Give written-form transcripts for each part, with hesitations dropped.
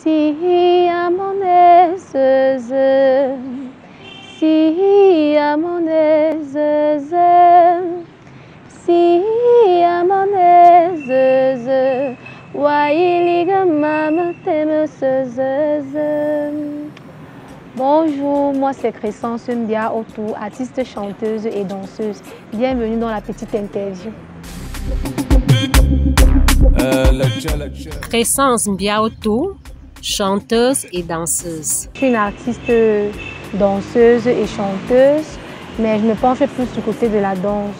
Si amonezeuse, si amonezeuse, si amonezeuse, wailiga mama temeseuse. Bonjour, moi c'est Crescence Mbiaotou, artiste, chanteuse et danseuse. Bienvenue dans la petite interview. Crescence Mbiaotou, chanteuse et danseuse. Je suis une artiste danseuse et chanteuse, mais je me penche plus du côté de la danse.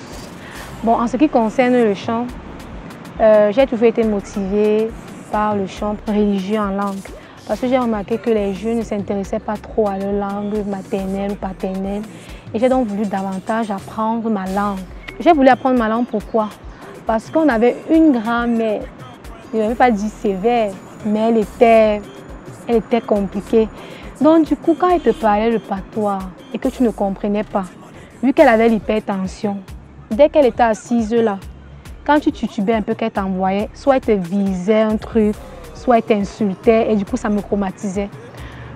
Bon, en ce qui concerne le chant, j'ai toujours été motivée par le chant religieux en langue. Parce que j'ai remarqué que les jeunes ne s'intéressaient pas trop à leur langue maternelle ou paternelle. Et j'ai donc voulu davantage apprendre ma langue. J'ai voulu apprendre ma langue pourquoi? Parce qu'on avait une grand-mère, je ne vais pas dire sévère, mais elle était compliquée. Donc du coup, quand elle te parlait le patois et que tu ne comprenais pas, vu qu'elle avait l'hypertension, dès qu'elle était assise là, quand tu titubais un peu qu'elle t'envoyait, soit elle te visait un truc, soit elle t'insultait et du coup ça me traumatisait.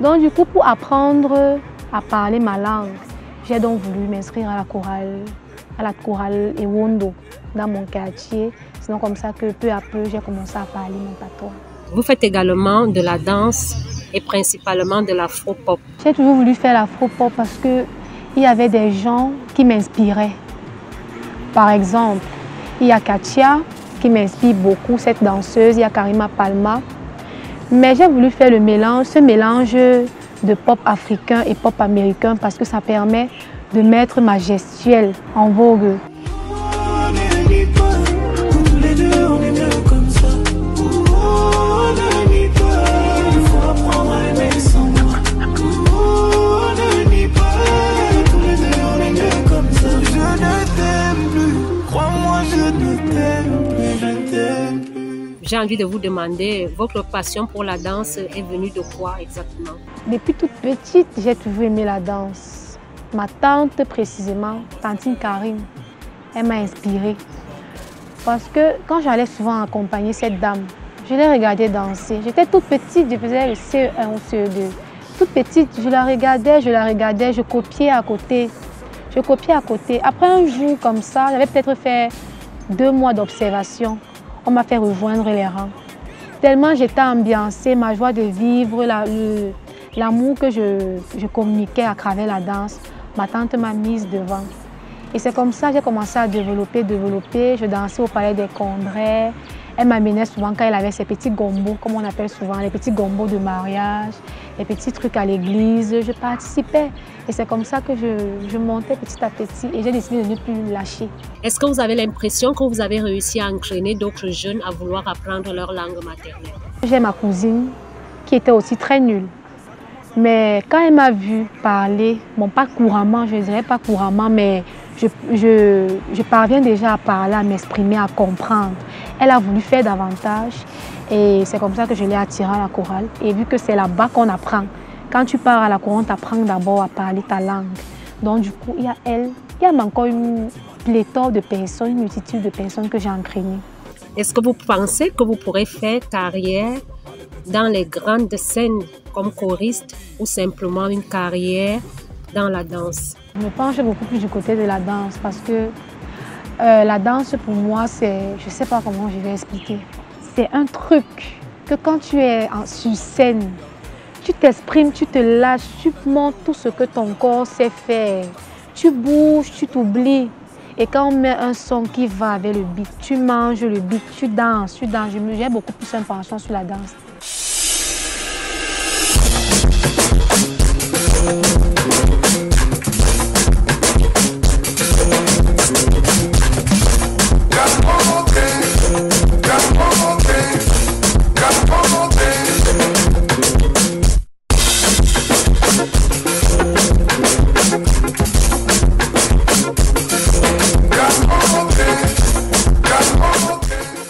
Donc du coup, pour apprendre à parler ma langue, j'ai donc voulu m'inscrire à la chorale Ewondo dans mon quartier. Sinon comme ça que peu à peu j'ai commencé à parler mon patois. Vous faites également de la danse et principalement de l'afro-pop. J'ai toujours voulu faire l'afro-pop parce qu'il y avait des gens qui m'inspiraient. Par exemple, il y a Katia qui m'inspire beaucoup, cette danseuse, il y a Karima Palma. Mais j'ai voulu faire le mélange, ce mélange de pop africain et pop américain parce que ça permet de mettre ma gestuelle en vogue. J'ai envie de vous demander, votre passion pour la danse est venue de quoi exactement? Depuis toute petite, j'ai toujours aimé la danse. Ma tante précisément, tantine Karine, elle m'a inspirée. Parce que quand j'allais souvent accompagner cette dame, je l'ai regardée danser. J'étais toute petite, je faisais le CE1 ou CE2. Toute petite, je la regardais, je copiais à côté. Après un jour comme ça, j'avais peut-être fait 2 mois d'observation. On m'a fait rejoindre les rangs. Tellement j'étais ambiancée, ma joie de vivre, l'amour que je communiquais à travers la danse, ma tante m'a mise devant. Et c'est comme ça que j'ai commencé à développer. Je dansais au Palais des Congrès. Elle m'amenait souvent quand elle avait ses petits gombos, comme on appelle souvent, les petits gombos de mariage, les petits trucs à l'église. Je participais. Et c'est comme ça que je montais petit à petit et j'ai décidé de ne plus lâcher. Est-ce que vous avez l'impression que vous avez réussi à entraîner d'autres jeunes à vouloir apprendre leur langue maternelle? J'ai ma cousine qui était aussi très nulle. Mais quand elle m'a vu parler, bon pas couramment, je ne dirais pas couramment, mais je parviens déjà à parler, à m'exprimer, à comprendre. Elle a voulu faire davantage et c'est comme ça que je l'ai attirée à la chorale. Et vu que c'est là-bas qu'on apprend, quand tu pars à la chorale, on t'apprend d'abord à parler ta langue. Donc du coup, il y a elle, il y a encore une pléthore de personnes, une multitude de personnes que j'ai entraînées. Est-ce que vous pensez que vous pourrez faire carrière dans les grandes scènes comme choriste ou simplement une carrière dans la danse? Je me penche beaucoup plus du côté de la danse parce que la danse pour moi, c'est, je ne sais pas comment je vais expliquer, c'est un truc que quand tu es sur scène, tu t'exprimes, tu te lâches, tu montres tout ce que ton corps sait faire. Tu bouges, tu t'oublies. Et quand on met un son qui va avec le beat, tu manges le beat, tu danses. J'ai beaucoup plus un penchant sur la danse.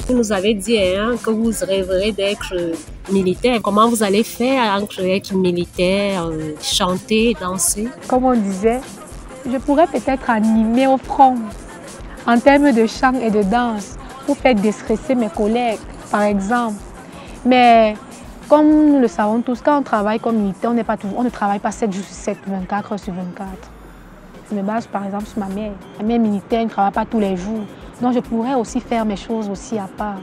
Vous nous avez dit que vous rêverez d'être militaire. Comment vous allez faire entre être militaire, chanter, danser? Comme on disait, je pourrais peut-être animer au front en termes de chant et de danse pour faire déstresser mes collègues, par exemple. Mais Comme nous le savons tous, quand on travaille comme militaire, on ne travaille pas 7 jours sur 7, 24 heures sur 24. Je me base par exemple sur ma mère. Ma mère militaire ne travaille pas tous les jours. Donc je pourrais aussi faire mes choses aussi à part.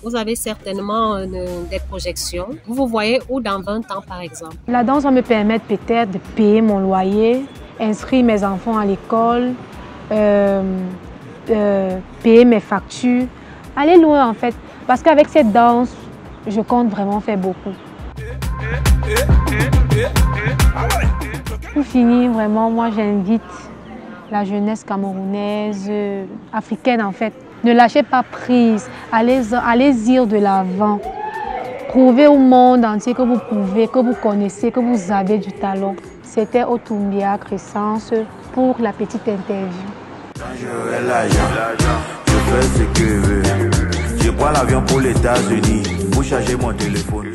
Vous avez certainement des projections. Vous vous voyez où dans 20 ans par exemple? La danse va me permettre peut-être de payer mon loyer, inscrire mes enfants à l'école, payer mes factures, aller loin en fait. Parce qu'avec cette danse, je compte vraiment faire beaucoup. Pour finir, vraiment, moi j'invite la jeunesse camerounaise, africaine en fait. Ne lâchez pas prise, allez-y de l'avant. Prouvez au monde entier que vous pouvez, que vous connaissez, que vous avez du talent. C'était Otumbia Crescence pour la petite interview. Quand j'aurai l'argent, je fais ce que je veux. Je prends l'avion pour les États-Unis pour charger mon téléphone.